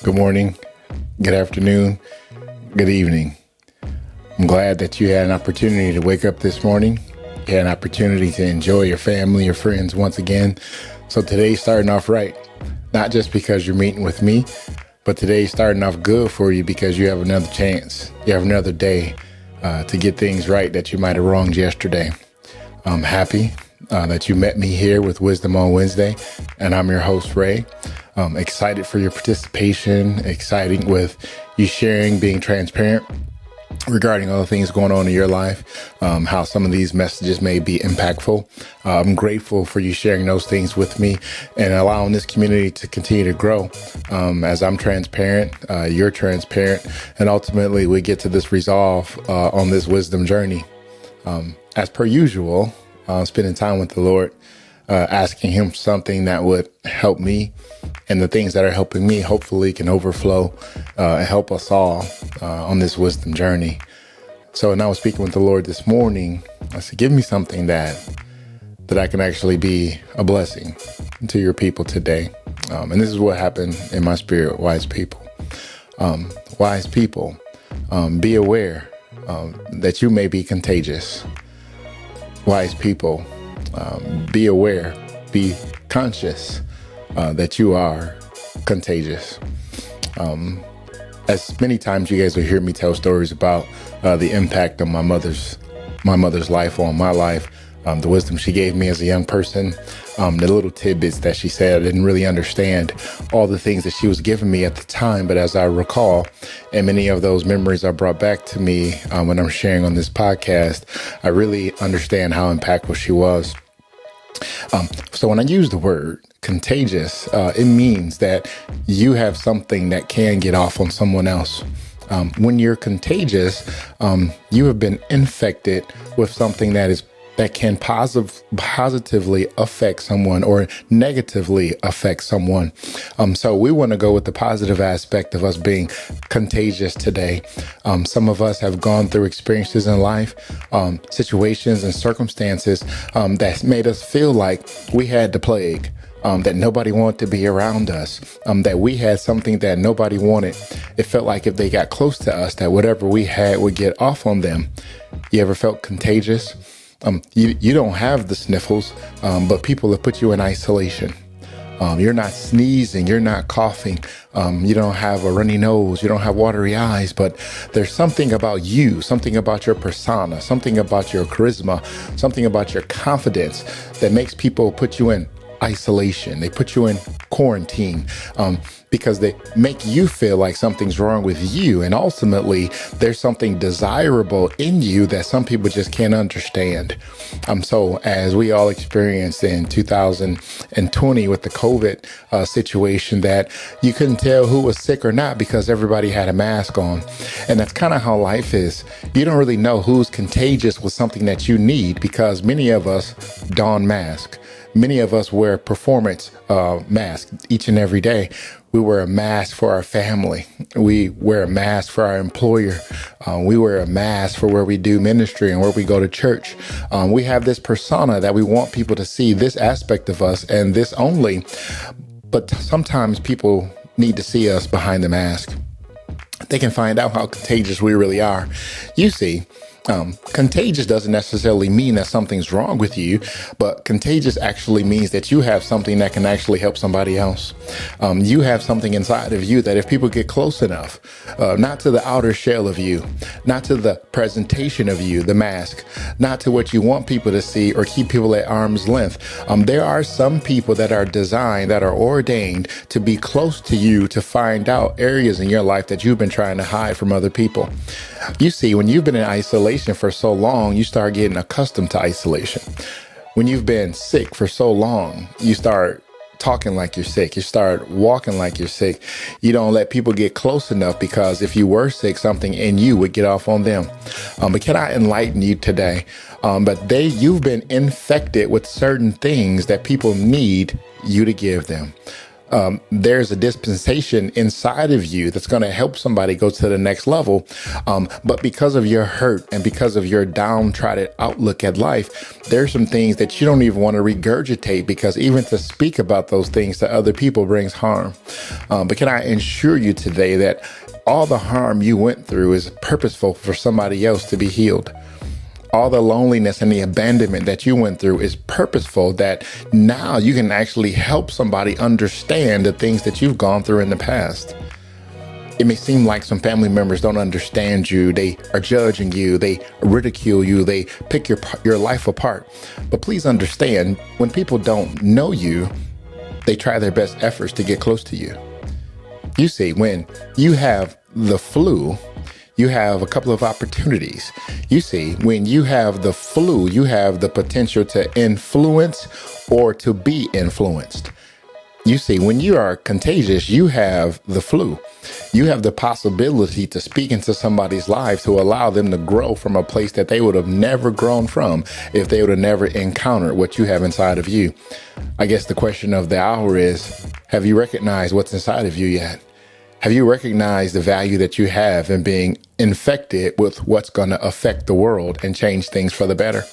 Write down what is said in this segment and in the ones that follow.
Good morning, good afternoon, good evening. I'm glad that you had an opportunity to wake up this morning. You had an opportunity to enjoy your family, your friends once again. So today's starting off right, not just because you're meeting with me, but today's starting off good for you because you have another chance. You have another day to get things right that you might have wronged yesterday. I'm happy that you met me here with Wisdom on Wednesday, and I'm your host, Ray. Excited for your participation, excited with you sharing, being transparent regarding all the things going on in your life, how some of these messages may be impactful. I'm grateful for you sharing those things with me and allowing this community to continue to grow. As I'm transparent, you're transparent, and ultimately we get to this resolve on this wisdom journey. As per usual, spending time with the Lord, asking him something that would help me, and the things that are helping me hopefully can overflow and help us all on this wisdom journey. So when I was speaking with the Lord this morning, I said, give me something that I can actually be a blessing to your people today. And this is what happened in my spirit, wise people. Wise people, be aware that you may be contagious. Wise people, be aware, be conscious that you are contagious. As many times you guys will hear me tell stories about the impact of my mother's life on my life, the wisdom she gave me as a young person, the little tidbits that she said. I didn't really understand all the things that she was giving me at the time, but as I recall, and many of those memories are brought back to me when I'm sharing on this podcast, I really understand how impactful she was. So when I use the word contagious, it means that you have something that can get off on someone else. When you're contagious, you have been infected with something that can positively affect someone or negatively affect someone. So we want to go with the positive aspect of us being contagious today. Some of us have gone through experiences in life, situations and circumstances that made us feel like we had the plague. That nobody wanted to be around us, that we had something that nobody wanted. It felt like if they got close to us, that whatever we had would get off on them. You ever felt contagious? You don't have the sniffles, but people have put you in isolation. You're not sneezing, you're not coughing, you don't have a runny nose, you don't have watery eyes, but there's something about you, something about your persona, something about your charisma, something about your confidence that makes people put you in isolation. They put you in quarantine because they make you feel like something's wrong with you. And ultimately, there's something desirable in you that some people just can't understand. So as we all experienced in 2020 with the COVID situation, that you couldn't tell who was sick or not because everybody had a mask on. And that's kind of how life is. You don't really know who's contagious with something that you need because many of us don masks. Many of us wear performance masks each and every day. We wear a mask for our family. We wear a mask for our employer. We wear a mask for where we do ministry and where we go to church. We have this persona that we want people to see this aspect of us and this only. But sometimes people need to see us behind the mask. They can find out how contagious we really are. You see, contagious doesn't necessarily mean that something's wrong with you, but contagious actually means that you have something that can actually help somebody else. You have something inside of you that if people get close enough, not to the outer shell of you, not to the presentation of you, the mask, not to what you want people to see or keep people at arm's length. There are some people that are designed, that are ordained to be close to you to find out areas in your life that you've been trying to hide from other people. You see, when you've been in isolation for so long, you start getting accustomed to isolation. When you've been sick for so long, you start talking like you're sick. You start walking like you're sick. You don't let people get close enough because if you were sick, something in you would get off on them. But can I enlighten you today? You've been infected with certain things that people need you to give them. there's a dispensation inside of you that's going to help somebody go to the next level. But because of your hurt and because of your downtrodden outlook at life, there's some things that you don't even want to regurgitate, because even to speak about those things to other people brings harm. But can I assure you today that all the harm you went through is purposeful for somebody else to be healed? All the loneliness and the abandonment that you went through is purposeful, that now you can actually help somebody understand the things that you've gone through in the past. It may seem like some family members don't understand you. They are judging you. They ridicule you. They pick your life apart. But please understand, when people don't know you, they try their best efforts to get close to you. You see, when you have the flu, you have a couple of opportunities. You see, when you have the flu, you have the potential to influence or to be influenced. You see, when you are contagious, you have the flu. You have the possibility to speak into somebody's life to allow them to grow from a place that they would have never grown from if they would have never encountered what you have inside of you. I guess the question of the hour is, have you recognized what's inside of you yet? Have you recognized the value that you have in being infected with what's going to affect the world and change things for the better?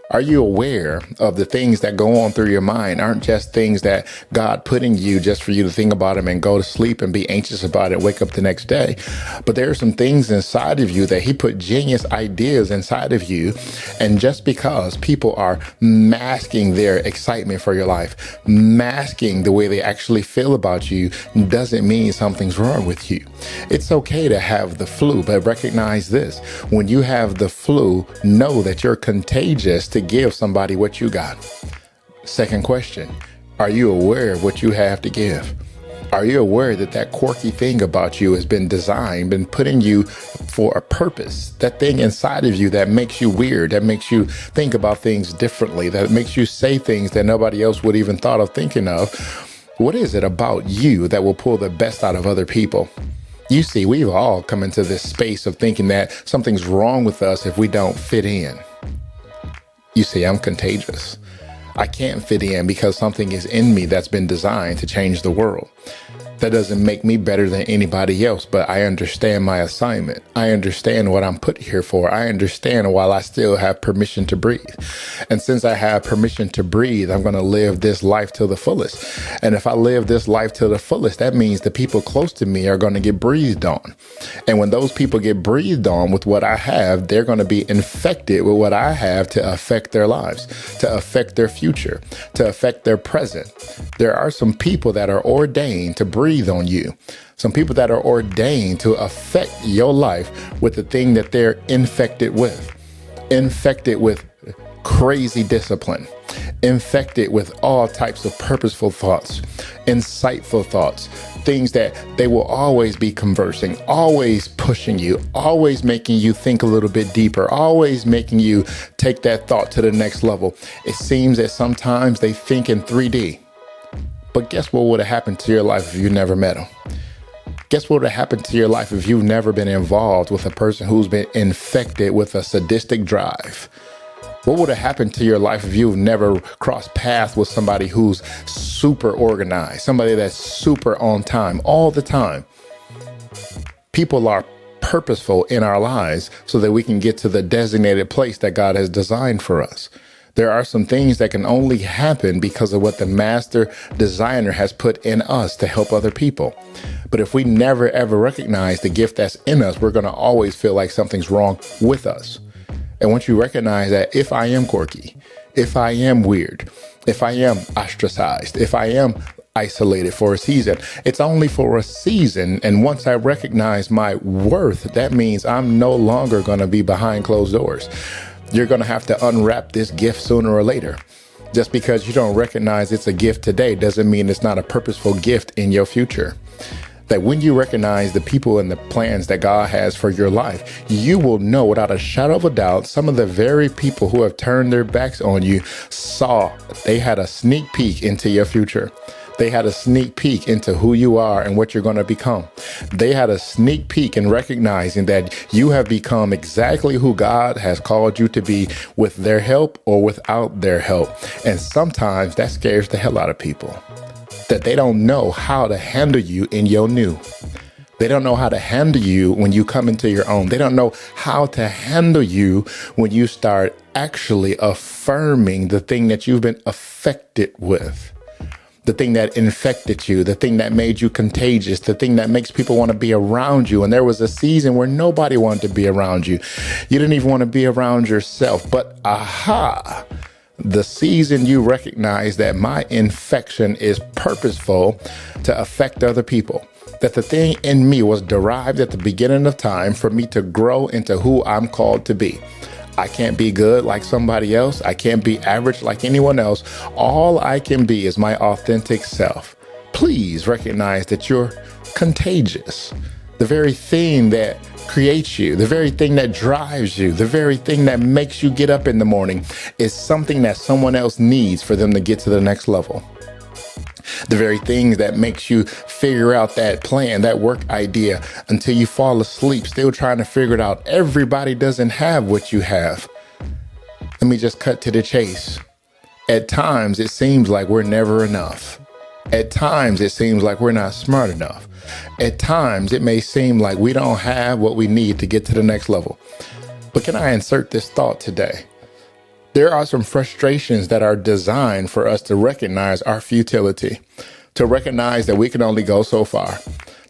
Are you aware of the things that go on through your mind aren't just things that God put in you just for you to think about them and go to sleep and be anxious about it, wake up the next day? But there are some things inside of you that he put genius ideas inside of you. And just because people are masking their excitement for your life, masking the way they actually feel about you, doesn't mean something's wrong with you. It's okay to have the flu, but recognize this. When you have the flu, know that you're contagious to give somebody what you got. Second question, are you aware of what you have to give? Are you aware that that quirky thing about you has been designed, been put in you for a purpose? That thing inside of you that makes you weird, that makes you think about things differently, that makes you say things that nobody else would even thought of thinking of. What is it about you that will pull the best out of other people? You see, we've all come into this space of thinking that something's wrong with us if we don't fit in. You see, I'm contagious. I can't fit in because something is in me that's been designed to change the world. That doesn't make me better than anybody else, but I understand my assignment. I understand what I'm put here for. I understand while I still have permission to breathe. And since I have permission to breathe, I'm going to live this life to the fullest. And if I live this life to the fullest, that means the people close to me are going to get breathed on. And when those people get breathed on with what I have, they're going to be infected with what I have to affect their lives, to affect their future, to affect their present. There are some people that are ordained to breathe on you. Some people that are ordained to affect your life with the thing that they're infected with crazy discipline, infected with all types of purposeful thoughts, insightful thoughts, things that they will always be conversing, always pushing you, always making you think a little bit deeper, always making you take that thought to the next level. It seems that sometimes they think in 3D. But guess what would have happened to your life if you never met them? Guess what would have happened to your life if you've never been involved with a person who's been infected with a sadistic drive? What would have happened to your life if you've never crossed paths with somebody who's super organized, somebody that's super on time all the time? People are purposeful in our lives so that we can get to the designated place that God has designed for us. There are some things that can only happen because of what the master designer has put in us to help other people. But if we never, ever recognize the gift that's in us, we're going to always feel like something's wrong with us. And once you recognize that if I am quirky, if I am weird, if I am ostracized, if I am isolated for a season, it's only for a season. And once I recognize my worth, that means I'm no longer going to be behind closed doors. You're going to have to unwrap this gift sooner or later. Just because you don't recognize it's a gift today doesn't mean it's not a purposeful gift in your future. That when you recognize the people and the plans that God has for your life, you will know without a shadow of a doubt, some of the very people who have turned their backs on you saw they had a sneak peek into your future. They had a sneak peek into who you are and what you're going to become. They had a sneak peek in recognizing that you have become exactly who God has called you to be with their help or without their help. And sometimes that scares the hell out of people. that they don't know how to handle you in your new. They don't know how to handle you when you come into your own. They don't know how to handle you when you start actually affirming the thing that you've been affected with, the thing that infected you, the thing that made you contagious, the thing that makes people want to be around you. And there was a season where nobody wanted to be around you. You didn't even want to be around yourself. But the season you recognize that my infection is purposeful to affect other people, that the thing in me was derived at the beginning of time for me to grow into who I'm called to be. I can't be good like somebody else. I can't be average like anyone else. All I can be is my authentic self. Please recognize that you're contagious. The very thing that creates you, the very thing that drives you, the very thing that makes you get up in the morning is something that someone else needs for them to get to the next level. The very thing that makes you figure out that plan, that work idea until you fall asleep, still trying to figure it out. Everybody doesn't have what you have. Let me just cut to the chase. At times, it seems like we're never enough. At times, it seems like we're not smart enough. At times, it may seem like we don't have what we need to get to the next level. But can I insert this thought today? There are some frustrations that are designed for us to recognize our futility, to recognize that we can only go so far,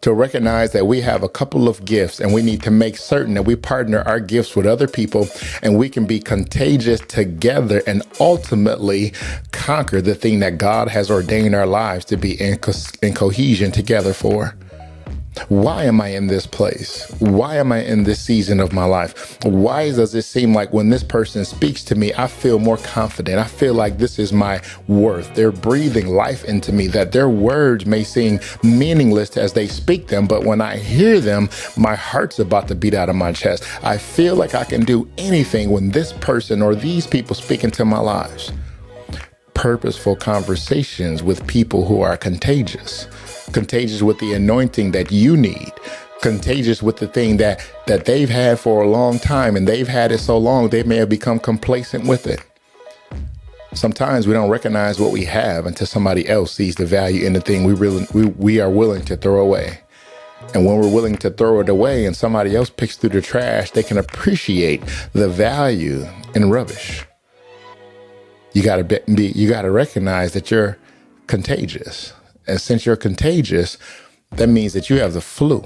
to recognize that we have a couple of gifts and we need to make certain that we partner our gifts with other people and we can be contagious together and ultimately conquer the thing that God has ordained our lives to be in cohesion together for. Why am I in this place? Why am I in this season of my life? Why does it seem like when this person speaks to me, I feel more confident? I feel like this is my worth. They're breathing life into me, that their words may seem meaningless as they speak them, but when I hear them, my heart's about to beat out of my chest. I feel like I can do anything when this person or these people speak into my lives. Purposeful conversations with people who are contagious with the anointing that you need, contagious with the thing that they've had for a long time, and they've had it so long they may have become complacent with it. Sometimes we don't recognize what we have until somebody else sees the value in the thing we are willing to throw away. And when we're willing to throw it away and somebody else picks through the trash, they can appreciate the value in rubbish. You gotta recognize that you're contagious. And since you're contagious, that means that you have the flu.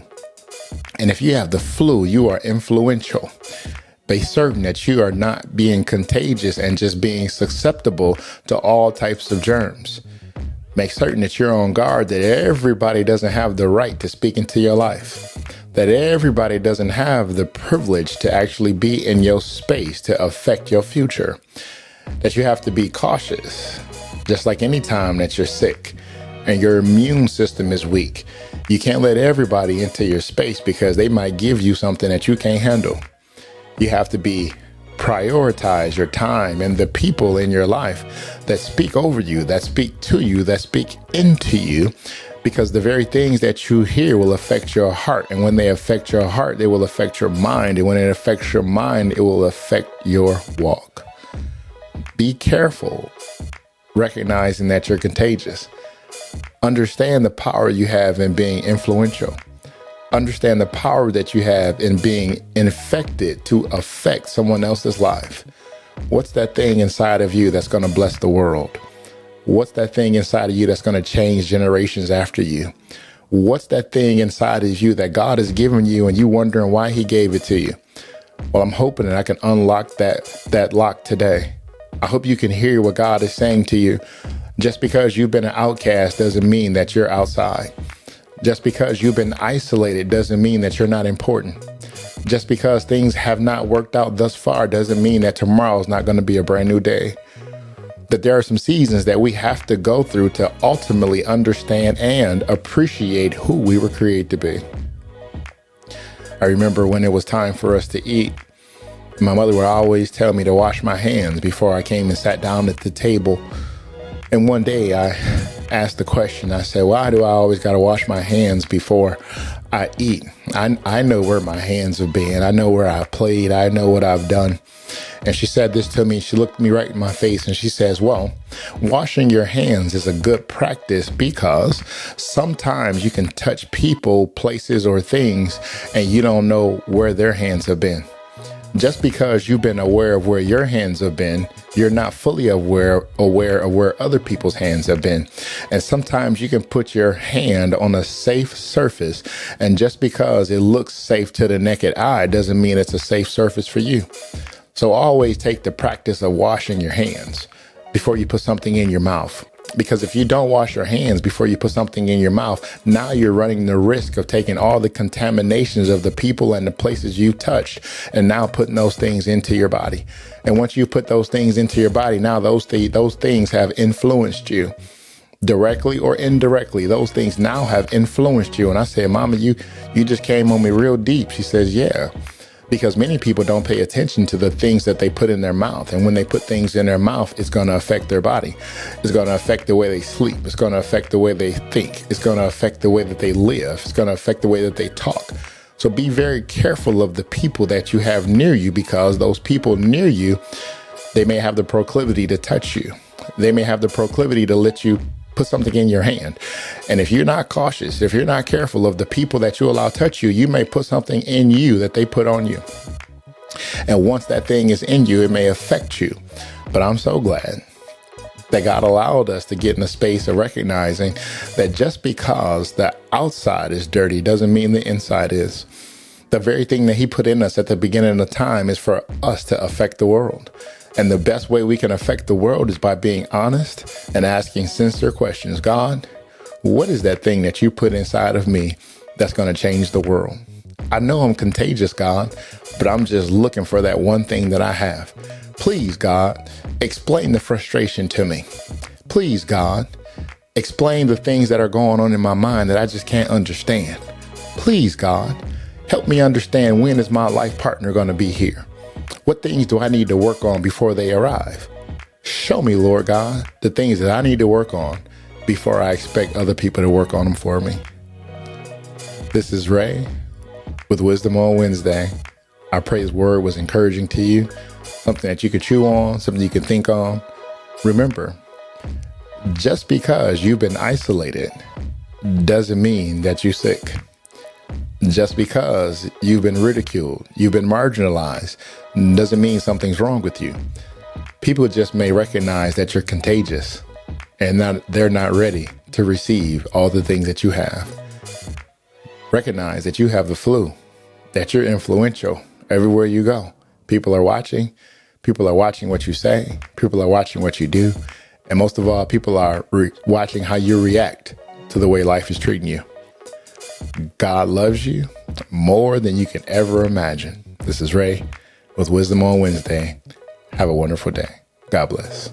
And if you have the flu, you are influential. Be certain that you are not being contagious and just being susceptible to all types of germs. Make certain that you're on guard, that everybody doesn't have the right to speak into your life, that everybody doesn't have the privilege to actually be in your space to affect your future, that you have to be cautious, just like any time that you're sick and your immune system is weak. You can't let everybody into your space because they might give you something that you can't handle. You have to prioritize your time and the people in your life that speak over you, that speak to you, that speak into you, because the very things that you hear will affect your heart. And when they affect your heart, they will affect your mind. And when it affects your mind, it will affect your walk. Be careful, recognizing that you're contagious. Understand the power you have in being influential. Understand the power that you have in being infected to affect someone else's life. What's that thing inside of you that's going to bless the world? What's that thing inside of you that's going to change generations after you? What's that thing inside of you that God has given you and you wondering why he gave it to you? Well, I'm hoping that I can unlock that lock today. I hope you can hear what God is saying to you. Just because you've been an outcast doesn't mean that you're outside. Just because you've been isolated doesn't mean that you're not important. Just because things have not worked out thus far doesn't mean that tomorrow is not going to be a brand new day. That there are some seasons that we have to go through to ultimately understand and appreciate who we were created to be. I remember when it was time for us to eat, my mother would always tell me to wash my hands before I came and sat down at the table. And one day I asked the question, I said, why do I always got to wash my hands before I eat. I know where my hands have been. I know where I played. I know what I've done. And she said this to me. She looked me right in my face and she says, well, washing your hands is a good practice because sometimes you can touch people, places, or things, and you don't know where their hands have been. Just because you've been aware of where your hands have been, you're not fully aware of where other people's hands have been. And sometimes you can put your hand on a safe surface, and just because it looks safe to the naked eye doesn't mean it's a safe surface for you. So always take the practice of washing your hands before you put something in your mouth. Because if you don't wash your hands before you put something in your mouth, now you're running the risk of taking all the contaminations of the people and the places you touched and now putting those things into your body. And once you put those things into your body, now those things have influenced you directly or indirectly. Those things now have influenced you. And I said, Mama, you just came on me real deep. She says, yeah. Because many people don't pay attention to the things that they put in their mouth. And when they put things in their mouth, it's going to affect their body. It's going to affect the way they sleep. It's going to affect the way they think. It's going to affect the way that they live. It's going to affect the way that they talk. So be very careful of the people that you have near you, because those people near you, they may have the proclivity to touch you. They may have the proclivity to let you put something in your hand. And if you're not cautious, if you're not careful of the people that you allow touch you, you may put something in you that they put on you. And once that thing is in you, it may affect you. But I'm so glad that God allowed us to get in a space of recognizing that just because the outside is dirty doesn't mean the inside is. The very thing that he put in us at the beginning of time is for us to affect the world. And the best way we can affect the world is by being honest and asking sincere questions. God, what is that thing that you put inside of me that's going to change the world? I know I'm contagious, God, but I'm just looking for that one thing that I have. Please, God, explain the frustration to me. Please, God, explain the things that are going on in my mind that I just can't understand. Please, God, help me understand, when is my life partner going to be here? What things do I need to work on before they arrive? Show me, Lord God, the things that I need to work on before I expect other people to work on them for me. This is Ray with Wisdom on Wednesday. I pray His word was encouraging to you, something that you could chew on, something you could think on. Remember, just because you've been isolated doesn't mean that you're sick. Just because you've been ridiculed, you've been marginalized, doesn't mean something's wrong with you. People just may recognize that you're contagious and they're not ready to receive all the things that you have. Recognize that you have the flu, that you're influential everywhere you go. People are watching. People are watching what you say. People are watching what you do. And most of all, people are watching how you react to the way life is treating you. God loves you more than you can ever imagine. This is Ray with Wisdom on Wednesday. Have a wonderful day. God bless.